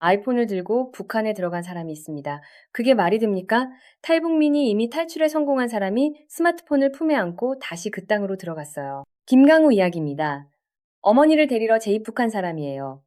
아이폰을 들고 북한에 들어간 사람이 있습니다. 그게 말이 됩니까? 탈북민이 이미 탈출에 성공한 사람이 스마트폰을 품에 안고 다시 그 땅으로 들어갔어요. 김강우 이야기입니다. 어머니를 데리러 재입국한 사람이에요.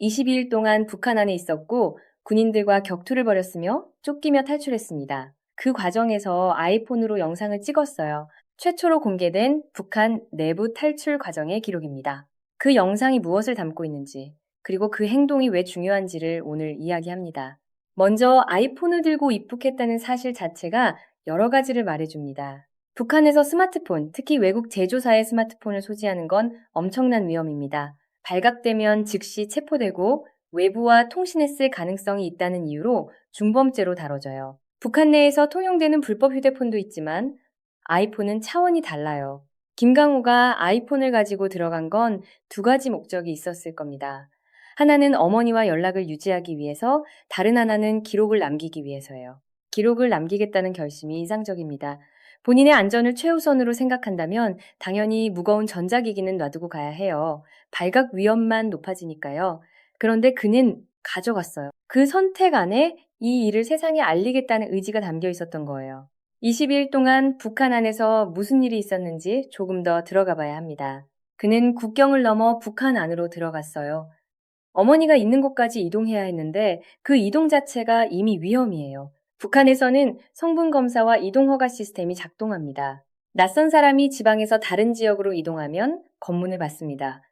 22일 동안 북한 안에 있었고 군인들과 격투를 벌였으며 쫓기며 탈출했습니다. 그 과정에서 아이폰으로 영상을 찍었어요. 최초로 공개된 북한 내부 탈출 과정의 기록입니다. 그 영상이 무엇을 담고 있는지, 그리고 그 행동이 왜 중요한지를 오늘 이야기합니다. 먼저 아이폰을 들고 입국했다는 사실 자체가 여러 가지를 말해줍니다. 북한에서 스마트폰, 특히 외국 제조사의 스마트폰을 소지하는 건 엄청난 위험입니다. 발각되면 즉시 체포되고 외부와 통신했을 가능성이 있다는 이유로 중범죄로 다뤄져요. 북한 내에서 통용되는 불법 휴대폰도 있지만 아이폰은 차원이 달라요. 김강우가 아이폰을 가지고 들어간 건 두 가지 목적이 있었을 겁니다. 하나는 어머니와 연락을 유지하기 위해서, 다른 하나는 기록을 남기기 위해서예요. 기록을 남기겠다는 결심이 이상적입니다. 본인의 안전을 최우선으로 생각한다면 당연히 무거운 전자기기는 놔두고 가야 해요. 발각 위험만 높아지니까요. 그런데 그는 가져갔어요. 그 선택 안에 이 일을 세상에 알리겠다는 의지가 담겨 있었던 거예요. 20일 동안 북한 안에서 무슨 일이 있었는지 조금 더 들어가 봐야 합니다. 그는 국경을 넘어 북한 안으로 들어갔어요. 어머니가 있는 곳까지 이동해야 했는데 그 이동 자체가 이미 위험이에요. 북한에서는 성분 검사와 이동 허가 시스템이 작동합니다. 낯선 사람이 지방에서 다른 지역으로 이동하면 검문을 받습니다.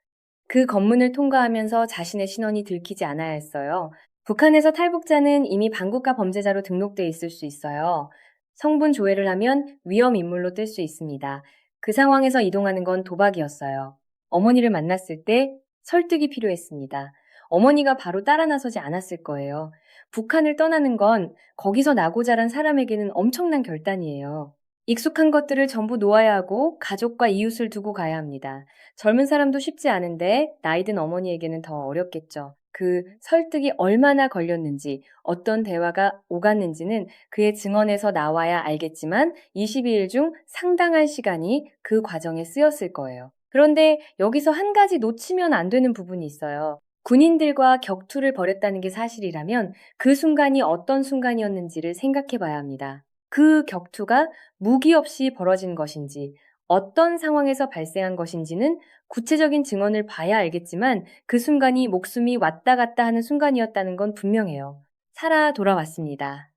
그 검문을 통과하면서 자신의 신원이 들키지 않아야 했어요. 북한에서 탈북자는 이미 반국가 범죄자로 등록돼 있을 수 있어요. 성분 조회를 하면 위험 인물로 뜰 수 있습니다. 그 상황에서 이동하는 건 도박이었어요. 어머니를 만났을 때 설득이 필요했습니다. 어머니가 바로 따라 나서지 않았을 거예요. 북한을 떠나는 건 거기서 나고 자란 사람에게는 엄청난 결단이에요. 익숙한 것들을 전부 놓아야 하고 가족과 이웃을 두고 가야 합니다. 젊은 사람도 쉽지 않은데 나이 든 어머니에게는 더 어렵겠죠. 그 설득이 얼마나 걸렸는지, 어떤 대화가 오갔는지는 그의 증언에서 나와야 알겠지만 22일 중 상당한 시간이 그 과정에 쓰였을 거예요. 그런데 여기서 한 가지 놓치면 안 되는 부분이 있어요. 군인들과 격투를 벌였다는 게 사실이라면 그 순간이 어떤 순간이었는지를 생각해 봐야 합니다. 그 격투가 무기 없이 벌어진 것인지, 어떤 상황에서 발생한 것인지는 구체적인 증언을 봐야 알겠지만 그 순간이 목숨이 왔다 갔다 하는 순간이었다는 건 분명해요. 살아 돌아왔습니다.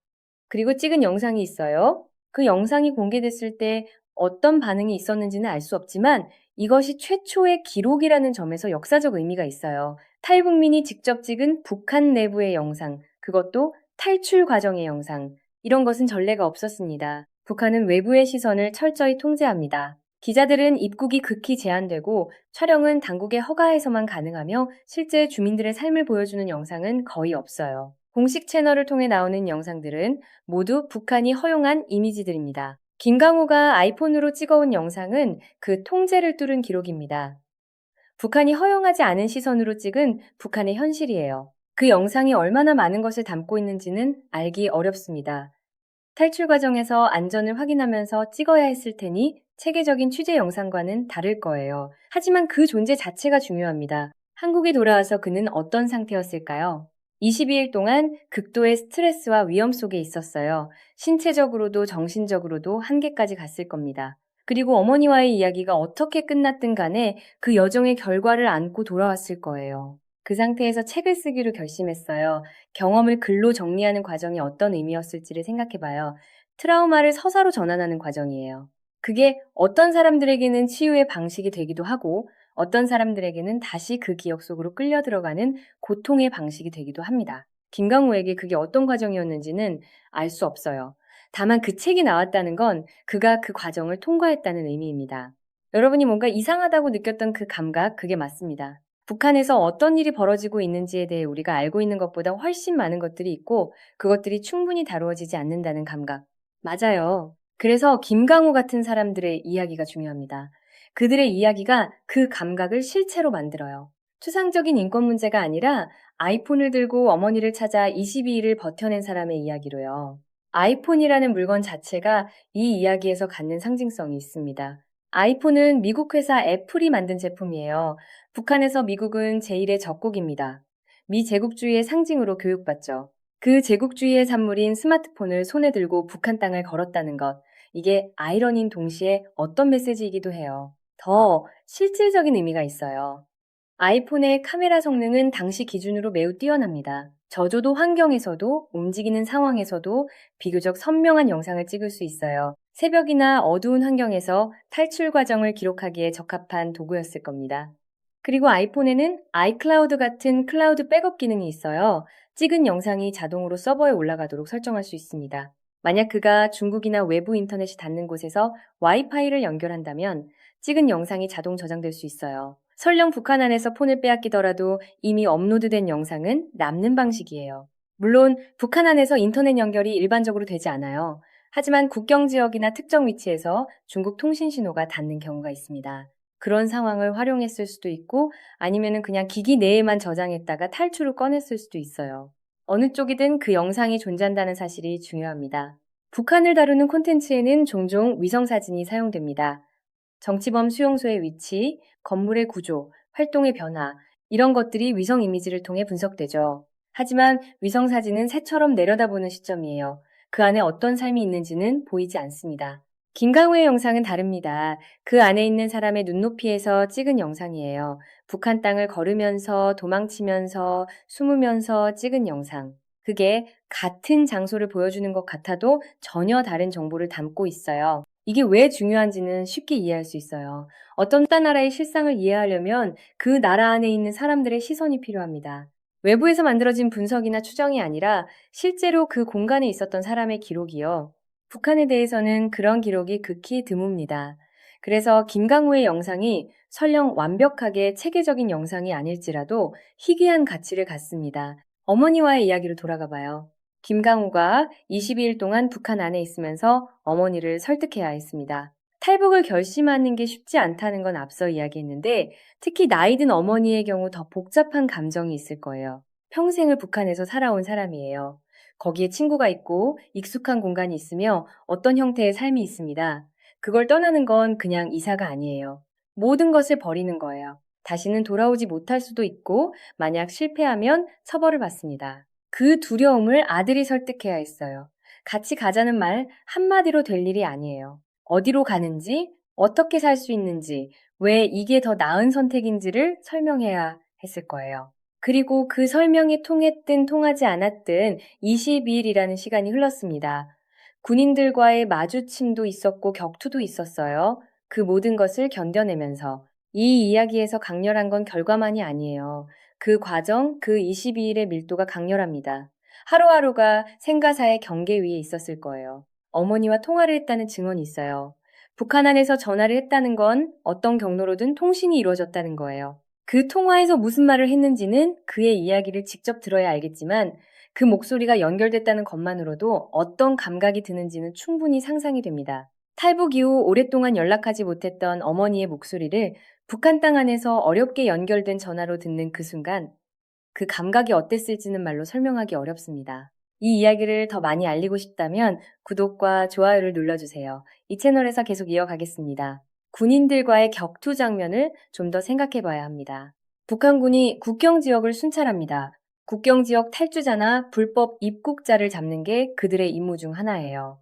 그리고 찍은 영상이 있어요. 그 영상이 공개됐을 때 어떤 반응이 있었는지는 알 수 없지만 이것이 최초의 기록이라는 점에서 역사적 의미가 있어요. 탈북민이 직접 찍은 북한 내부의 영상, 그것도 탈출 과정의 영상, 이런 것은 전례가 없었습니다. 북한은 외부의 시선을 철저히 통제합니다. 기자들은 입국이 극히 제한되고 촬영은 당국의 허가에서만 가능하며 실제 주민들의 삶을 보여주는 영상은 거의 없어요. 공식 채널을 통해 나오는 영상들은 모두 북한이 허용한 이미지들입니다. 김강우가 아이폰으로 찍어온 영상은 그 통제를 뚫은 기록입니다. 북한이 허용하지 않은 시선으로 찍은 북한의 현실이에요. 그 영상이 얼마나 많은 것을 담고 있는지는 알기 어렵습니다. 탈출 과정에서 안전을 확인하면서 찍어야 했을 테니 체계적인 취재 영상과는 다를 거예요. 하지만 그 존재 자체가 중요합니다. 한국에 돌아와서 그는 어떤 상태였을까요? 22일 동안 극도의 스트레스와 위험 속에 있었어요. 신체적으로도 정신적으로도 한계까지 갔을 겁니다. 그리고 어머니와의 이야기가 어떻게 끝났든 간에 그 여정의 결과를 안고 돌아왔을 거예요. 그 상태에서 책을 쓰기로 결심했어요. 경험을 글로 정리하는 과정이 어떤 의미였을지를 생각해봐요. 트라우마를 서사로 전환하는 과정이에요. 그게 어떤 사람들에게는 치유의 방식이 되기도 하고 어떤 사람들에게는 다시 그 기억 속으로 끌려 들어가는 고통의 방식이 되기도 합니다. 김강우에게 그게 어떤 과정이었는지는 알 수 없어요. 다만 그 책이 나왔다는 건 그가 그 과정을 통과했다는 의미입니다. 여러분이 뭔가 이상하다고 느꼈던 그 감각, 그게 맞습니다. 북한에서 어떤 일이 벌어지고 있는지에 대해 우리가 알고 있는 것보다 훨씬 많은 것들이 있고 그것들이 충분히 다루어지지 않는다는 감각. 맞아요. 그래서 김강우 같은 사람들의 이야기가 중요합니다. 그들의 이야기가 그 감각을 실체로 만들어요. 추상적인 인권 문제가 아니라 아이폰을 들고 어머니를 찾아 22일을 버텨낸 사람의 이야기로요. 아이폰이라는 물건 자체가 이 이야기에서 갖는 상징성이 있습니다. 아이폰은 미국 회사 애플이 만든 제품이에요. 북한에서 미국은 제1의 적국입니다. 미 제국주의의 상징으로 교육받죠. 그 제국주의의 산물인 스마트폰을 손에 들고 북한 땅을 걸었다는 것. 이게 아이러니인 동시에 어떤 메시지이기도 해요. 더 실질적인 의미가 있어요. 아이폰의 카메라 성능은 당시 기준으로 매우 뛰어납니다. 저조도 환경에서도 움직이는 상황에서도 비교적 선명한 영상을 찍을 수 있어요. 새벽이나 어두운 환경에서 탈출 과정을 기록하기에 적합한 도구였을 겁니다. 그리고 아이폰에는 아이클라우드 같은 클라우드 백업 기능이 있어요. 찍은 영상이 자동으로 서버에 올라가도록 설정할 수 있습니다. 만약 그가 중국이나 외부 인터넷이 닿는 곳에서 와이파이를 연결한다면 찍은 영상이 자동 저장될 수 있어요. 설령 북한 안에서 폰을 빼앗기더라도 이미 업로드된 영상은 남는 방식이에요. 물론 북한 안에서 인터넷 연결이 일반적으로 되지 않아요. 하지만 국경 지역이나 특정 위치에서 중국 통신 신호가 닿는 경우가 있습니다. 그런 상황을 활용했을 수도 있고 아니면은 그냥 기기 내에만 저장했다가 탈출 후 꺼냈을 수도 있어요. 어느 쪽이든 그 영상이 존재한다는 사실이 중요합니다. 북한을 다루는 콘텐츠에는 종종 위성사진이 사용됩니다. 정치범 수용소의 위치, 건물의 구조, 활동의 변화, 이런 것들이 위성 이미지를 통해 분석되죠. 하지만 위성 사진은 새처럼 내려다보는 시점이에요. 그 안에 어떤 삶이 있는지는 보이지 않습니다. 김강우의 영상은 다릅니다. 그 안에 있는 사람의 눈높이에서 찍은 영상이에요. 북한 땅을 걸으면서 도망치면서 숨으면서 찍은 영상. 그게 같은 장소를 보여주는 것 같아도 전혀 다른 정보를 담고 있어요. 이게 왜 중요한지는 쉽게 이해할 수 있어요. 어떤 나라의 실상을 이해하려면 그 나라 안에 있는 사람들의 시선이 필요합니다. 외부에서 만들어진 분석이나 추정이 아니라 실제로 그 공간에 있었던 사람의 기록이요. 북한에 대해서는 그런 기록이 극히 드뭅니다. 그래서 김강우의 영상이 설령 완벽하게 체계적인 영상이 아닐지라도 희귀한 가치를 갖습니다. 어머니와의 이야기로 돌아가 봐요. 김강우가 22일 동안 북한 안에 있으면서 어머니를 설득해야 했습니다. 탈북을 결심하는 게 쉽지 않다는 건 앞서 이야기했는데 특히 나이 든 어머니의 경우 더 복잡한 감정이 있을 거예요. 평생을 북한에서 살아온 사람이에요. 거기에 친구가 있고 익숙한 공간이 있으며 어떤 형태의 삶이 있습니다. 그걸 떠나는 건 그냥 이사가 아니에요. 모든 것을 버리는 거예요. 다시는 돌아오지 못할 수도 있고 만약 실패하면 처벌을 받습니다. 그 두려움을 아들이 설득해야 했어요. 같이 가자는 말 한마디로 될 일이 아니에요. 어디로 가는지, 어떻게 살 수 있는지, 왜 이게 더 나은 선택인지를 설명해야 했을 거예요. 그리고 그 설명이 통했든 통하지 않았든 22일이라는 시간이 흘렀습니다. 군인들과의 마주침도 있었고 격투도 있었어요. 그 모든 것을 견뎌내면서 이 이야기에서 강렬한 건 결과만이 아니에요. 그 과정, 그 22일의 밀도가 강렬합니다. 하루하루가 생가사의 경계 위에 있었을 거예요. 어머니와 통화를 했다는 증언이 있어요. 북한 안에서 전화를 했다는 건 어떤 경로로든 통신이 이루어졌다는 거예요. 그 통화에서 무슨 말을 했는지는 그의 이야기를 직접 들어야 알겠지만 그 목소리가 연결됐다는 것만으로도 어떤 감각이 드는지는 충분히 상상이 됩니다. 탈북 이후 오랫동안 연락하지 못했던 어머니의 목소리를 북한 땅 안에서 어렵게 연결된 전화로 듣는 그 순간 그 감각이 어땠을지는 말로 설명하기 어렵습니다. 이 이야기를 더 많이 알리고 싶다면 구독과 좋아요를 눌러주세요. 이 채널에서 계속 이어가겠습니다. 군인들과의 격투 장면을 좀 더 생각해 봐야 합니다. 북한군이 국경 지역을 순찰합니다. 국경 지역 탈주자나 불법 입국자를 잡는 게 그들의 임무 중 하나예요.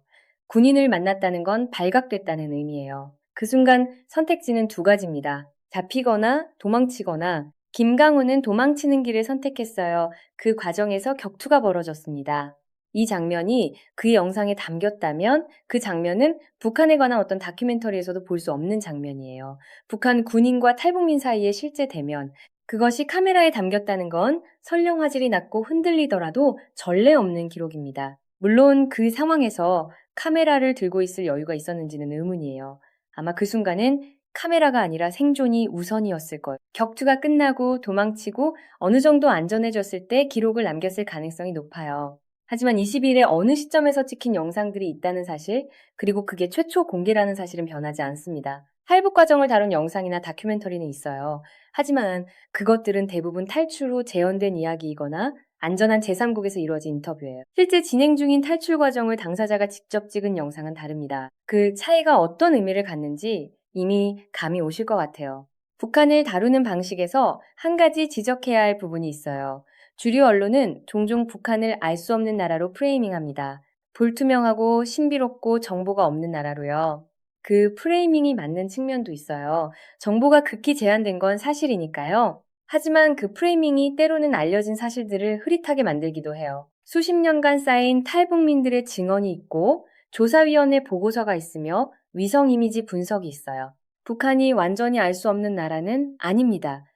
군인을 만났다는 건 발각됐다는 의미예요. 그 순간 선택지는 두 가지입니다. 잡히거나 도망치거나. 김강우는 도망치는 길을 선택했어요. 그 과정에서 격투가 벌어졌습니다. 이 장면이 그 영상에 담겼다면 그 장면은 북한에 관한 어떤 다큐멘터리에서도 볼 수 없는 장면이에요. 북한 군인과 탈북민 사이의 실제 대면. 그것이 카메라에 담겼다는 건 설령 화질이 낮고 흔들리더라도 전례 없는 기록입니다. 물론 그 상황에서 카메라를 들고 있을 여유가 있었는지는 의문이에요. 아마 그 순간은 카메라가 아니라 생존이 우선이었을 거예요. 격투가 끝나고 도망치고 어느 정도 안전해졌을 때 기록을 남겼을 가능성이 높아요. 하지만 20일에 어느 시점에서 찍힌 영상들이 있다는 사실, 그리고 그게 최초 공개라는 사실은 변하지 않습니다. 탈북 과정을 다룬 영상이나 다큐멘터리는 있어요. 하지만 그것들은 대부분 탈출 후 재현된 이야기이거나 안전한 제3국에서 이루어진 인터뷰예요. 실제 진행 중인 탈출 과정을 당사자가 직접 찍은 영상은 다릅니다. 그 차이가 어떤 의미를 갖는지 이미 감이 오실 것 같아요. 북한을 다루는 방식에서 한 가지 지적해야 할 부분이 있어요. 주류 언론은 종종 북한을 알 수 없는 나라로 프레이밍합니다. 불투명하고 신비롭고 정보가 없는 나라로요. 그 프레이밍이 맞는 측면도 있어요. 정보가 극히 제한된 건 사실이니까요. 하지만 그 프레이밍이 때로는 알려진 사실들을 흐릿하게 만들기도 해요. 수십 년간 쌓인 탈북민들의 증언이 있고 조사위원회 보고서가 있으며 위성 이미지 분석이 있어요. 북한이 완전히 알 수 없는 나라는 아닙니다.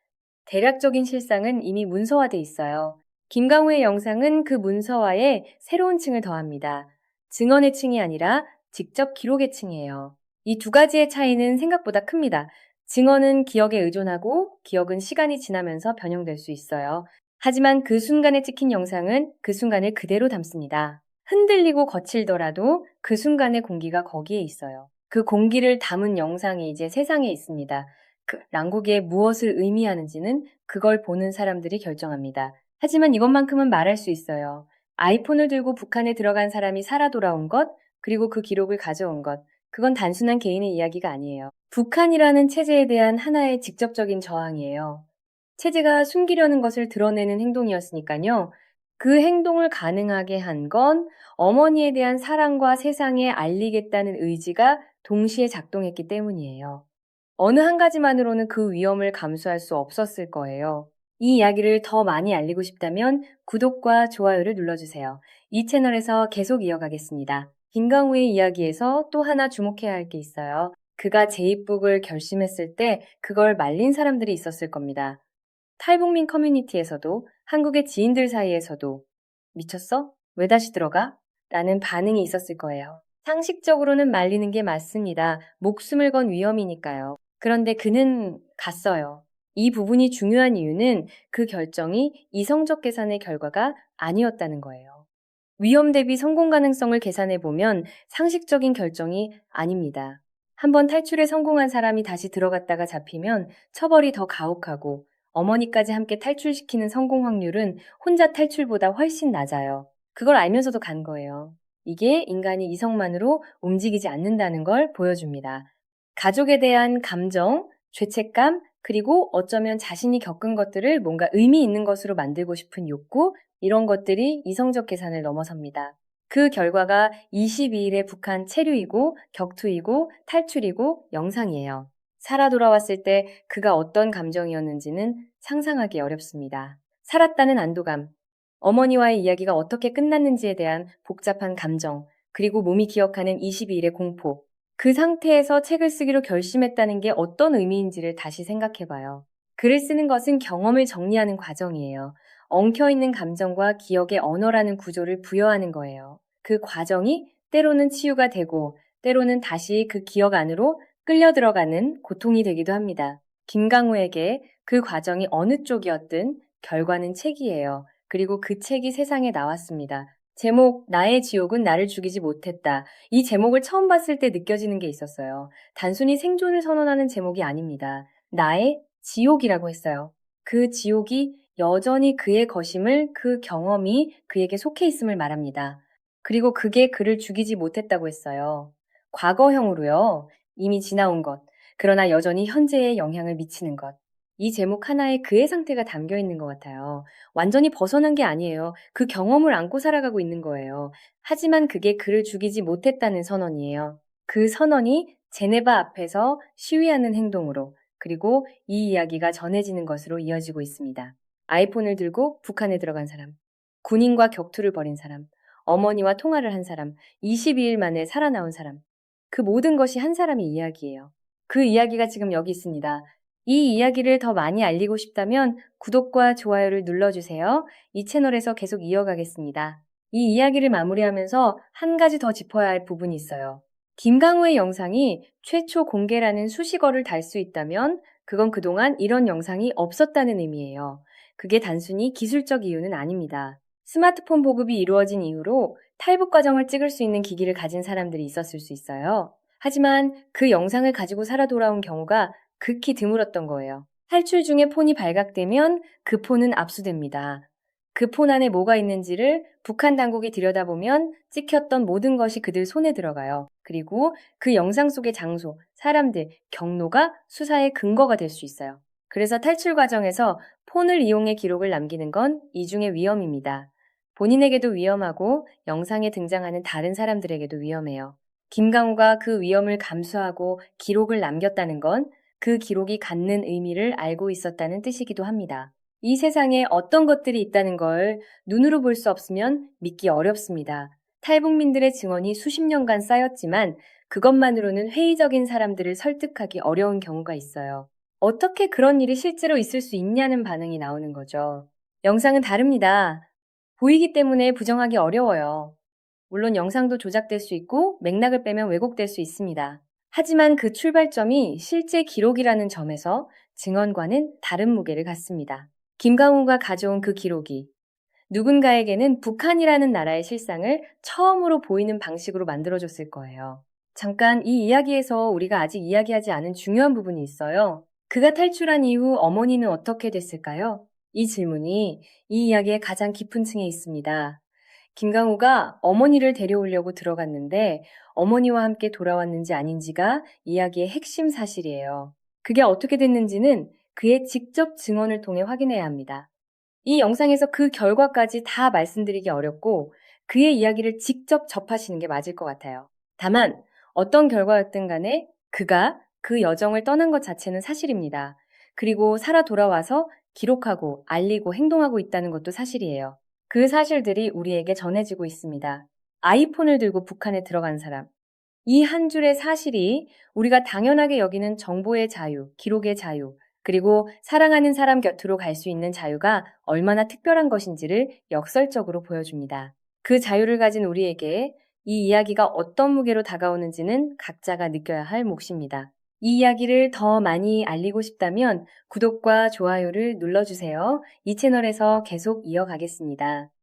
대략적인 실상은 이미 문서화돼 있어요. 김강우의 영상은 그 문서화에 새로운 층을 더합니다. 증언의 층이 아니라 직접 기록의 층이에요. 이 두 가지의 차이는 생각보다 큽니다. 증언은 기억에 의존하고 기억은 시간이 지나면서 변형될 수 있어요. 하지만 그 순간에 찍힌 영상은 그 순간을 그대로 담습니다. 흔들리고 거칠더라도 그 순간의 공기가 거기에 있어요. 그 공기를 담은 영상이 이제 세상에 있습니다. 그 랑국에 무엇을 의미하는지는 그걸 보는 사람들이 결정합니다. 하지만 이것만큼은 말할 수 있어요. 아이폰을 들고 북한에 들어간 사람이 살아 돌아온 것, 그리고 그 기록을 가져온 것, 그건 단순한 개인의 이야기가 아니에요. 북한이라는 체제에 대한 하나의 직접적인 저항이에요. 체제가 숨기려는 것을 드러내는 행동이었으니까요. 그 행동을 가능하게 한 건 어머니에 대한 사랑과 세상에 알리겠다는 의지가 동시에 작동했기 때문이에요. 어느 한 가지만으로는 그 위험을 감수할 수 없었을 거예요. 이 이야기를 더 많이 알리고 싶다면 구독과 좋아요를 눌러주세요. 이 채널에서 계속 이어가겠습니다. 김강우의 이야기에서 또 하나 주목해야 할 게 있어요. 그가 재입국을 결심했을 때 그걸 말린 사람들이 있었을 겁니다. 탈북민 커뮤니티에서도 한국의 지인들 사이에서도 미쳤어? 왜 다시 들어가? 라는 반응이 있었을 거예요. 상식적으로는 말리는 게 맞습니다. 목숨을 건 위험이니까요. 그런데 그는 갔어요. 이 부분이 중요한 이유는 그 결정이 이성적 계산의 결과가 아니었다는 거예요. 위험 대비 성공 가능성을 계산해 보면 상식적인 결정이 아닙니다. 한번 탈출에 성공한 사람이 다시 들어갔다가 잡히면 처벌이 더 가혹하고 어머니까지 함께 탈출시키는 성공 확률은 혼자 탈출보다 훨씬 낮아요. 그걸 알면서도 간 거예요. 이게 인간이 이성만으로 움직이지 않는다는 걸 보여줍니다. 가족에 대한 감정, 죄책감, 그리고 어쩌면 자신이 겪은 것들을 뭔가 의미 있는 것으로 만들고 싶은 욕구, 이런 것들이 이성적 계산을 넘어섭니다. 그 결과가 22일의 북한 체류이고 격투이고 탈출이고 영상이에요. 살아 돌아왔을 때 그가 어떤 감정이었는지는 상상하기 어렵습니다. 살았다는 안도감, 어머니와의 이야기가 어떻게 끝났는지에 대한 복잡한 감정, 그리고 몸이 기억하는 22일의 공포, 그 상태에서 책을 쓰기로 결심했다는 게 어떤 의미인지를 다시 생각해봐요. 글을 쓰는 것은 경험을 정리하는 과정이에요. 엉켜있는 감정과 기억의 언어라는 구조를 부여하는 거예요. 그 과정이 때로는 치유가 되고 때로는 다시 그 기억 안으로 끌려 들어가는 고통이 되기도 합니다. 김강우에게 그 과정이 어느 쪽이었든 결과는 책이에요. 그리고 그 책이 세상에 나왔습니다. 제목 나의 지옥은 나를 죽이지 못했다. 이 제목을 처음 봤을 때 느껴지는 게 있었어요. 단순히 생존을 선언하는 제목이 아닙니다. 나의 지옥이라고 했어요. 그 지옥이 여전히 그의 것임을, 그 경험이 그에게 속해 있음을 말합니다. 그리고 그게 그를 죽이지 못했다고 했어요. 과거형으로요. 이미 지나온 것. 그러나 여전히 현재에 영향을 미치는 것. 이 제목 하나에 그의 상태가 담겨 있는 것 같아요. 완전히 벗어난 게 아니에요. 그 경험을 안고 살아가고 있는 거예요. 하지만 그게 그를 죽이지 못했다는 선언이에요. 그 선언이 제네바 앞에서 시위하는 행동으로, 그리고 이 이야기가 전해지는 것으로 이어지고 있습니다. 아이폰을 들고 북한에 들어간 사람, 군인과 격투를 벌인 사람, 어머니와 통화를 한 사람, 22일 만에 살아나온 사람. 그 모든 것이 한 사람의 이야기예요. 그 이야기가 지금 여기 있습니다. 이 이야기를 더 많이 알리고 싶다면 구독과 좋아요를 눌러주세요. 이 채널에서 계속 이어가겠습니다. 이 이야기를 마무리하면서 한 가지 더 짚어야 할 부분이 있어요. 김강우의 영상이 최초 공개라는 수식어를 달 수 있다면 그건 그동안 이런 영상이 없었다는 의미예요. 그게 단순히 기술적 이유는 아닙니다. 스마트폰 보급이 이루어진 이후로 탈북 과정을 찍을 수 있는 기기를 가진 사람들이 있었을 수 있어요. 하지만 그 영상을 가지고 살아 돌아온 경우가 극히 드물었던 거예요. 탈출 중에 폰이 발각되면 그 폰은 압수됩니다. 그 폰 안에 뭐가 있는지를 북한 당국이 들여다보면 찍혔던 모든 것이 그들 손에 들어가요. 그리고 그 영상 속의 장소, 사람들, 경로가 수사의 근거가 될 수 있어요. 그래서 탈출 과정에서 폰을 이용해 기록을 남기는 건 이중의 위험입니다. 본인에게도 위험하고 영상에 등장하는 다른 사람들에게도 위험해요. 김강우가 그 위험을 감수하고 기록을 남겼다는 건 그 기록이 갖는 의미를 알고 있었다는 뜻이기도 합니다. 이 세상에 어떤 것들이 있다는 걸 눈으로 볼 수 없으면 믿기 어렵습니다. 탈북민들의 증언이 수십 년간 쌓였지만 그것만으로는 회의적인 사람들을 설득하기 어려운 경우가 있어요. 어떻게 그런 일이 실제로 있을 수 있냐는 반응이 나오는 거죠. 영상은 다릅니다. 보이기 때문에 부정하기 어려워요. 물론 영상도 조작될 수 있고 맥락을 빼면 왜곡될 수 있습니다. 하지만 그 출발점이 실제 기록이라는 점에서 증언과는 다른 무게를 갖습니다. 김강우가 가져온 그 기록이 누군가에게는 북한이라는 나라의 실상을 처음으로 보이는 방식으로 만들어줬을 거예요. 잠깐 이 이야기에서 우리가 아직 이야기하지 않은 중요한 부분이 있어요. 그가 탈출한 이후 어머니는 어떻게 됐을까요? 이 질문이 이 이야기의 가장 깊은 층에 있습니다. 김강우가 어머니를 데려오려고 들어갔는데 어머니와 함께 돌아왔는지 아닌지가 이야기의 핵심 사실이에요. 그게 어떻게 됐는지는 그의 직접 증언을 통해 확인해야 합니다. 이 영상에서 그 결과까지 다 말씀드리기 어렵고 그의 이야기를 직접 접하시는 게 맞을 것 같아요. 다만 어떤 결과였든 간에 그가 그 여정을 떠난 것 자체는 사실입니다. 그리고 살아 돌아와서 기록하고 알리고 행동하고 있다는 것도 사실이에요. 그 사실들이 우리에게 전해지고 있습니다. 아이폰을 들고 북한에 들어간 사람. 이 한 줄의 사실이 우리가 당연하게 여기는 정보의 자유, 기록의 자유, 그리고 사랑하는 사람 곁으로 갈 수 있는 자유가 얼마나 특별한 것인지를 역설적으로 보여줍니다. 그 자유를 가진 우리에게 이 이야기가 어떤 무게로 다가오는지는 각자가 느껴야 할 몫입니다. 이 이야기를 더 많이 알리고 싶다면 구독과 좋아요를 눌러주세요. 이 채널에서 계속 이어가겠습니다.